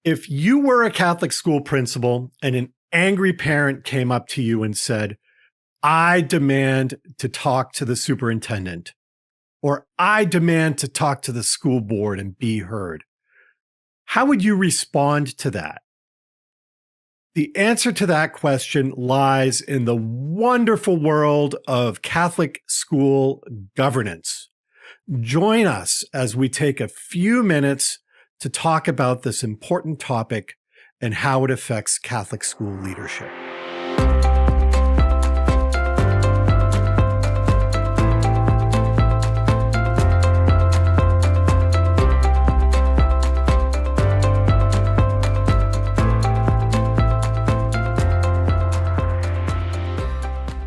If you were a Catholic school principal and an angry parent came up to you and said, I demand to talk to the superintendent, or I demand to talk to the school board and be heard, how would you respond to that? The answer to that question lies in the wonderful world of Catholic school governance. Join us as we take a few minutes to talk about this important topic and how it affects Catholic school leadership.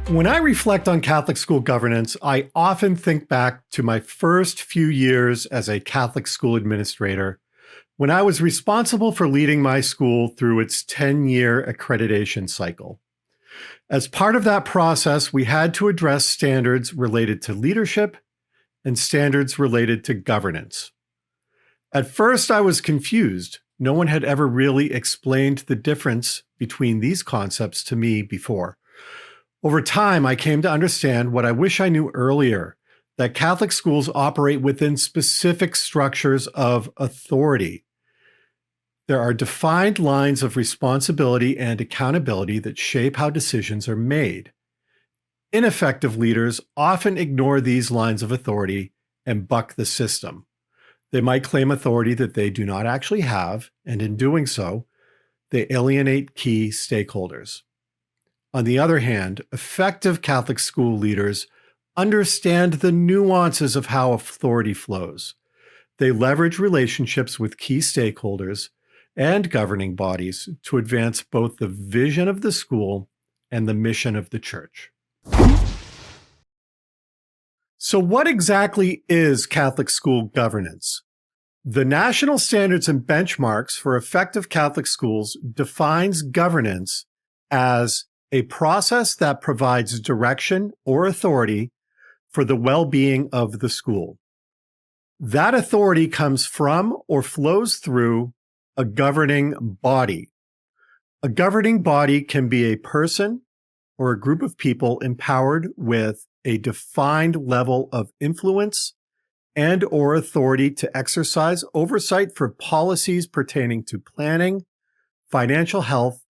When I reflect on Catholic school governance, I often think back to my first few years as a Catholic school administrator, when I was responsible for leading my school through its 10-year accreditation cycle. As part of that process, we had to address standards related to leadership and standards related to governance. At first, I was confused. No one had ever really explained the difference between these concepts to me before. Over time, I came to understand what I wish I knew earlier, that Catholic schools operate within specific structures of authority. There are defined lines of responsibility and accountability that shape how decisions are made. Ineffective leaders often ignore these lines of authority and buck the system. They might claim authority that they do not actually have, and in doing so, they alienate key stakeholders. On the other hand, effective Catholic school leaders understand the nuances of how authority flows. They leverage relationships with key stakeholders and governing bodies to advance both the vision of the school and the mission of the church. So what exactly is Catholic school governance? The National Standards and Benchmarks for Effective Catholic Schools defines governance as a process that provides direction or authority for the well-being of the school. That authority comes from or flows through a governing body. A governing body can be a person or a group of people empowered with a defined level of influence and or authority to exercise oversight for policies pertaining to planning, financial health,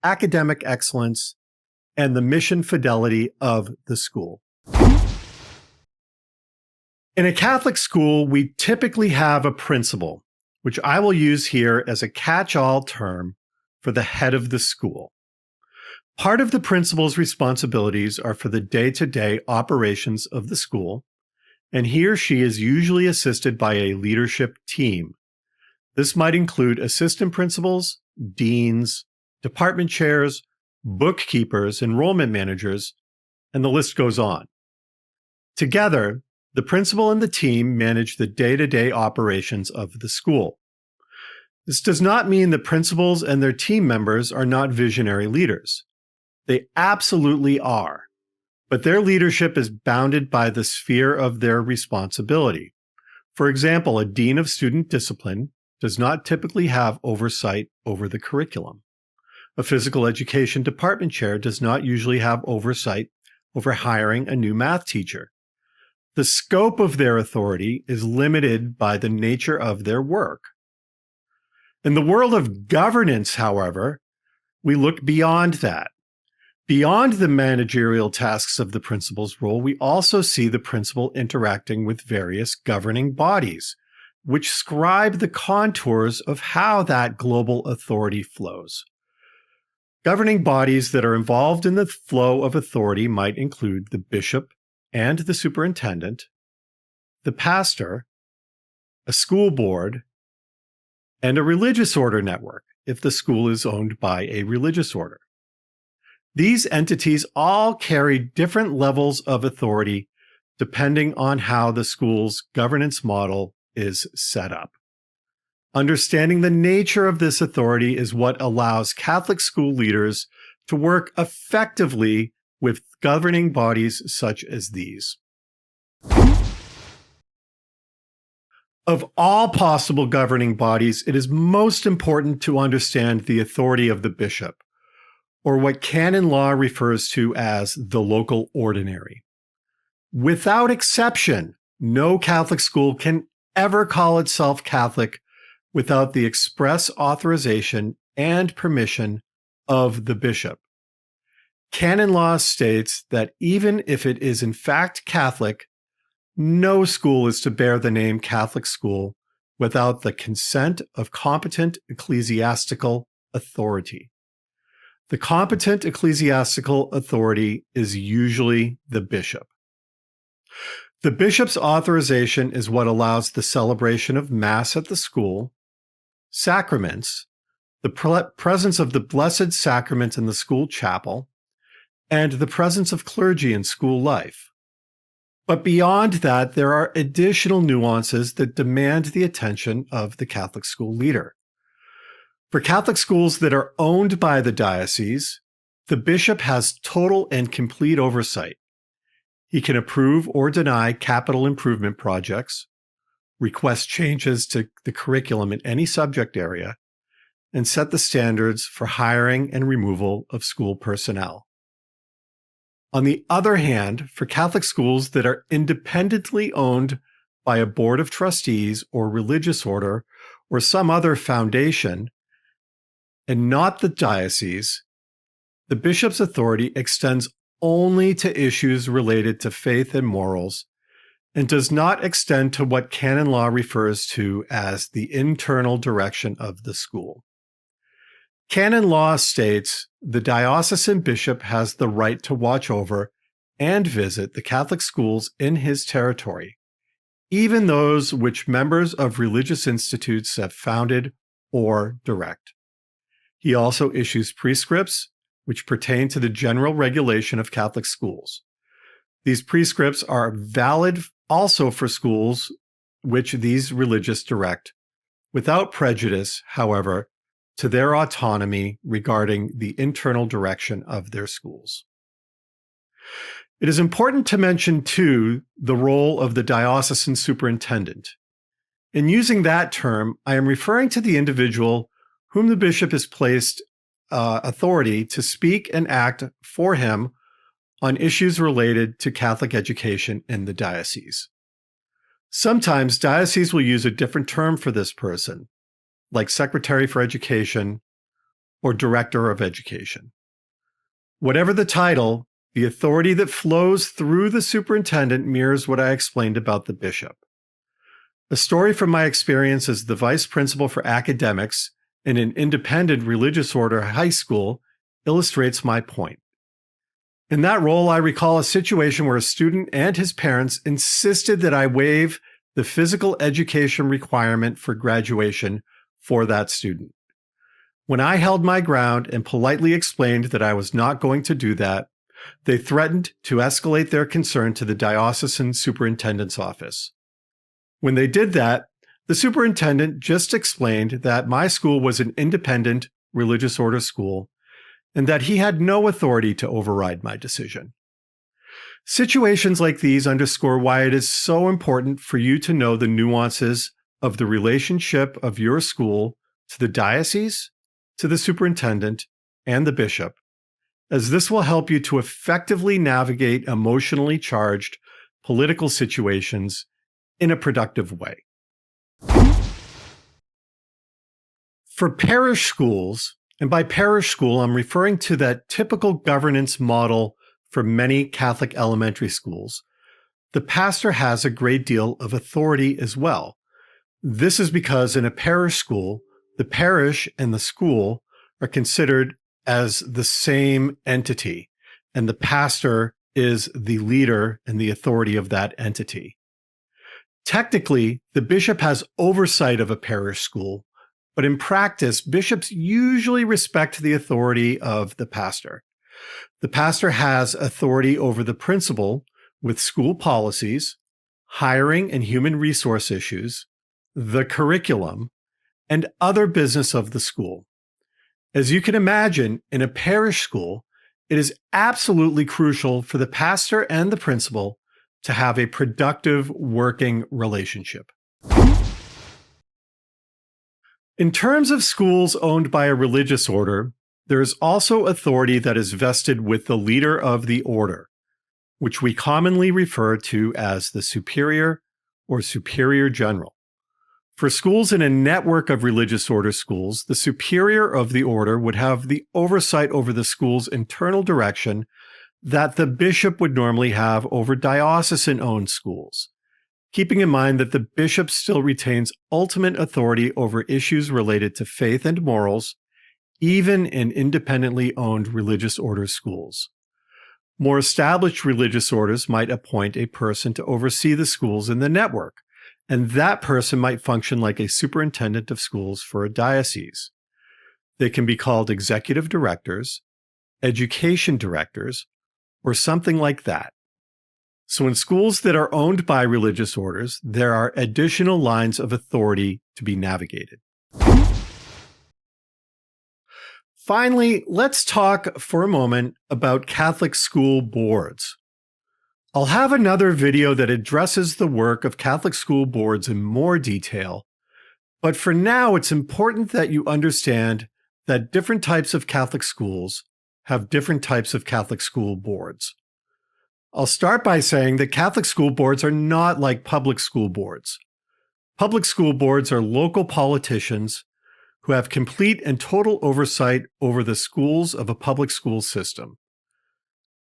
academic excellence, and the mission fidelity of the school. In a Catholic school, we typically have a principal, which I will use here as a catch-all term for the head of the school. Part of the principal's responsibilities are for the day-to-day operations of the school, and he or she is usually assisted by a leadership team. This might include assistant principals, deans, department chairs, bookkeepers, enrollment managers, and the list goes on. Together, the principal and the team manage the day-to-day operations of the school. This does not mean the principals and their team members are not visionary leaders. They absolutely are, but their leadership is bounded by the sphere of their responsibility. For example, a dean of student discipline does not typically have oversight over the curriculum. A physical education department chair does not usually have oversight over hiring a new math teacher. The scope of their authority is limited by the nature of their work. In the world of governance, however, we look beyond that. Beyond the managerial tasks of the principal's role, we also see the principal interacting with various governing bodies, which scribe the contours of how that global authority flows. Governing bodies that are involved in the flow of authority might include the bishop and the superintendent, the pastor, a school board, and a religious order network if the school is owned by a religious order. These entities all carry different levels of authority depending on how the school's governance model is set up. Understanding the nature of this authority is what allows Catholic school leaders to work effectively with governing bodies such as these. Of all possible governing bodies, it is most important to understand the authority of the bishop, or what canon law refers to as the local ordinary. Without exception, no Catholic school can ever call itself Catholic without the express authorization and permission of the bishop. Canon law states that even if it is in fact Catholic, no school is to bear the name Catholic school without the consent of competent ecclesiastical authority. The competent ecclesiastical authority is usually the bishop. The bishop's authorization is what allows the celebration of Mass at the school, sacraments, the presence of the Blessed Sacrament in the school chapel, and the presence of clergy in school life. But beyond that, there are additional nuances that demand the attention of the Catholic school leader. For Catholic schools that are owned by the diocese, the bishop has total and complete oversight. He can approve or deny capital improvement projects, request changes to the curriculum in any subject area, and set the standards for hiring and removal of school personnel. On the other hand, for Catholic schools that are independently owned by a board of trustees or religious order or some other foundation, and not the diocese, the bishop's authority extends only to issues related to faith and morals, and does not extend to what canon law refers to as the internal direction of the school. Canon law states the diocesan bishop has the right to watch over and visit the Catholic schools in his territory, even those which members of religious institutes have founded or direct. He also issues prescripts which pertain to the general regulation of Catholic schools. These prescripts are valid also for schools which these religious direct, without prejudice, however, to their autonomy regarding the internal direction of their schools. It is important to mention, too, the role of the diocesan superintendent. In using that term, I am referring to the individual whom the bishop has placed authority to speak and act for him on issues related to Catholic education in the diocese. Sometimes dioceses will use a different term for this person, like Secretary for Education or Director of Education. Whatever the title, the authority that flows through the superintendent mirrors what I explained about the bishop. A story from my experience as the vice principal for academics in an independent religious order high school illustrates my point. In that role, I recall a situation where a student and his parents insisted that I waive the physical education requirement for graduation for that student. When I held my ground and politely explained that I was not going to do that, they threatened to escalate their concern to the diocesan superintendent's office. When they did that, the superintendent just explained that my school was an independent religious order school and that he had no authority to override my decision. Situations like these underscore why it is so important for you to know the nuances of the relationship of your school to the diocese, to the superintendent, and the bishop, as this will help you to effectively navigate emotionally charged political situations in a productive way. For parish schools, and by parish school, I'm referring to that typical governance model for many Catholic elementary schools, the pastor has a great deal of authority as well. This is because in a parish school, the parish and the school are considered as the same entity, and the pastor is the leader and the authority of that entity. Technically, the bishop has oversight of a parish school, but in practice, bishops usually respect the authority of the pastor. The pastor has authority over the principal with school policies, hiring and human resource issues, the curriculum, and other business of the school. As you can imagine, in a parish school, it is absolutely crucial for the pastor and the principal to have a productive working relationship. In terms of schools owned by a religious order, there is also authority that is vested with the leader of the order, which we commonly refer to as the superior or superior general. For schools in a network of religious order schools, the superior of the order would have the oversight over the school's internal direction that the bishop would normally have over diocesan-owned schools, keeping in mind that the bishop still retains ultimate authority over issues related to faith and morals, even in independently owned religious order schools. More established religious orders might appoint a person to oversee the schools in the network, and that person might function like a superintendent of schools for a diocese. They can be called executive directors, education directors, or something like that. So in schools that are owned by religious orders, there are additional lines of authority to be navigated. Finally, let's talk for a moment about Catholic school boards. I'll have another video that addresses the work of Catholic school boards in more detail, but for now it's important that you understand that different types of Catholic schools have different types of Catholic school boards. I'll start by saying that Catholic school boards are not like public school boards. Public school boards are local politicians who have complete and total oversight over the schools of a public school system.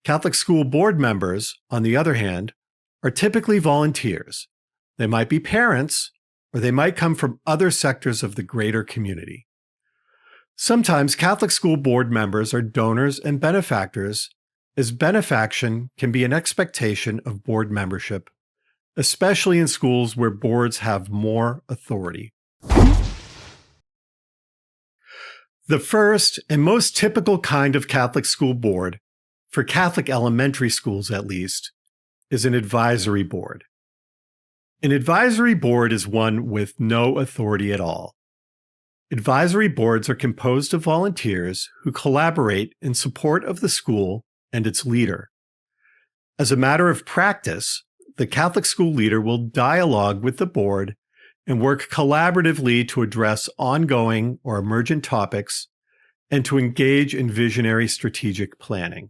Catholic school board members, on the other hand, are typically volunteers. They might be parents, or they might come from other sectors of the greater community. Sometimes Catholic school board members are donors and benefactors, as benefaction can be an expectation of board membership, especially in schools where boards have more authority. The first and most typical kind of Catholic school board, for Catholic elementary schools at least, is an advisory board. An advisory board is one with no authority at all. Advisory boards are composed of volunteers who collaborate in support of the school and its leader. As a matter of practice, the Catholic school leader will dialogue with the board and work collaboratively to address ongoing or emergent topics and to engage in visionary strategic planning.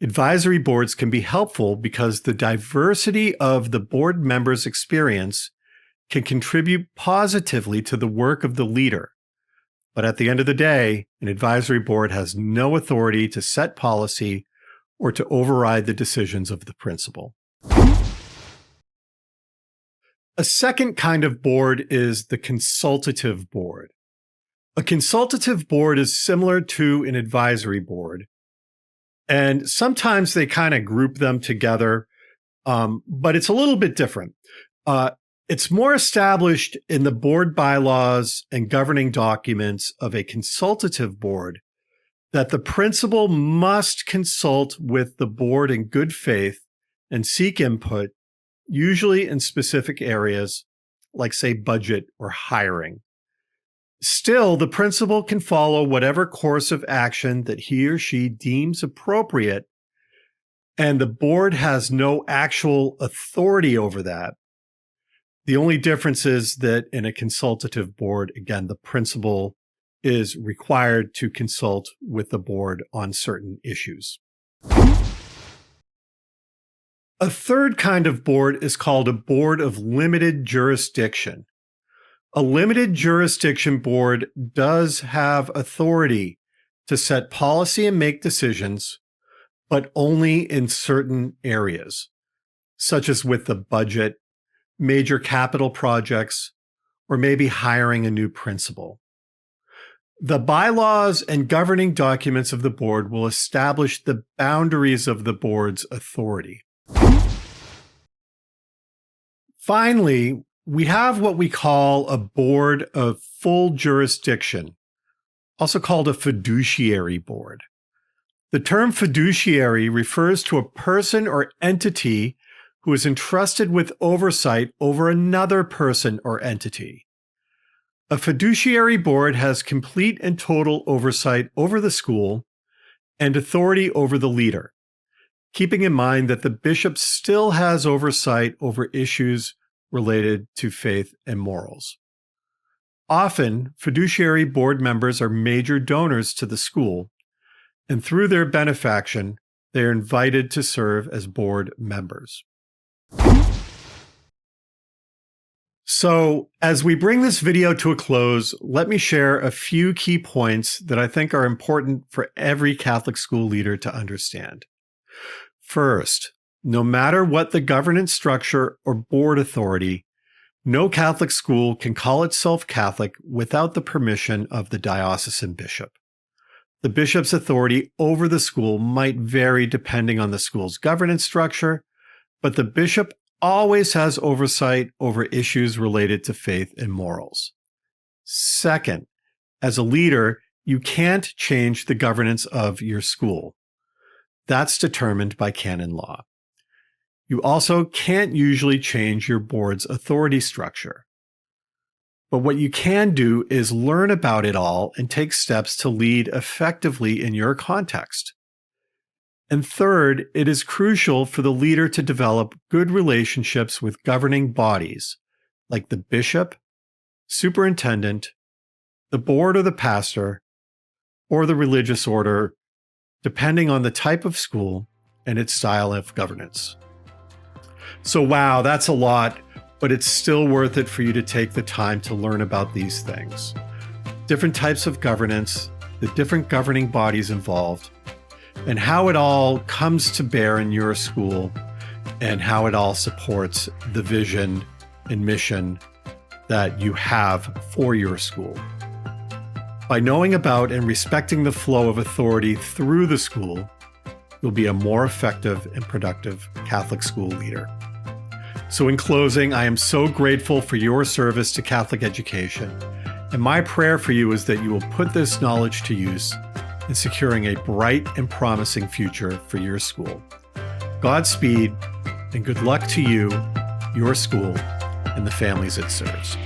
Advisory boards can be helpful because the diversity of the board members' experience can contribute positively to the work of the leader. But at the end of the day, an advisory board has no authority to set policy or to override the decisions of the principal. A second kind of board is the consultative board. A consultative board is similar to an advisory board, and sometimes they kind of group them together, but it's a little bit different. It's more established in the board bylaws and governing documents of a consultative board that the principal must consult with the board in good faith and seek input, usually in specific areas like, say, budget or hiring. Still, the principal can follow whatever course of action that he or she deems appropriate, and the board has no actual authority over that. The only difference is that in a consultative board, again, the principal is required to consult with the board on certain issues. A third kind of board is called a board of limited jurisdiction. A limited jurisdiction board does have authority to set policy and make decisions, but only in certain areas, such as with the budget, major capital projects, or maybe hiring a new principal. The bylaws and governing documents of the board will establish the boundaries of the board's authority. Finally, we have what we call a board of full jurisdiction, also called a fiduciary board. The term fiduciary refers to a person or entity who is entrusted with oversight over another person or entity. A fiduciary board has complete and total oversight over the school and authority over the leader, keeping in mind that the bishop still has oversight over issues related to faith and morals. Often, fiduciary board members are major donors to the school, and through their benefaction, they are invited to serve as board members. So, as we bring this video to a close, let me share a few key points that I think are important for every Catholic school leader to understand. First, no matter what the governance structure or board authority, no Catholic school can call itself Catholic without the permission of the diocesan bishop. The bishop's authority over the school might vary depending on the school's governance structure, but the bishop always has oversight over issues related to faith and morals. Second, as a leader, you can't change the governance of your school. That's determined by canon law. You also can't usually change your board's authority structure. But what you can do is learn about it all and take steps to lead effectively in your context. And third, it is crucial for the leader to develop good relationships with governing bodies, like the bishop, superintendent, the board or the pastor, or the religious order, depending on the type of school and its style of governance. So wow, that's a lot, but it's still worth it for you to take the time to learn about these things. Different types of governance, the different governing bodies involved, and how it all comes to bear in your school, and how it all supports the vision and mission that you have for your school. By knowing about and respecting the flow of authority through the school, you'll be a more effective and productive Catholic school leader. So in closing, I am so grateful for your service to Catholic education, and my prayer for you is that you will put this knowledge to use in securing a bright and promising future for your school. Godspeed, and good luck to you, your school, and the families it serves.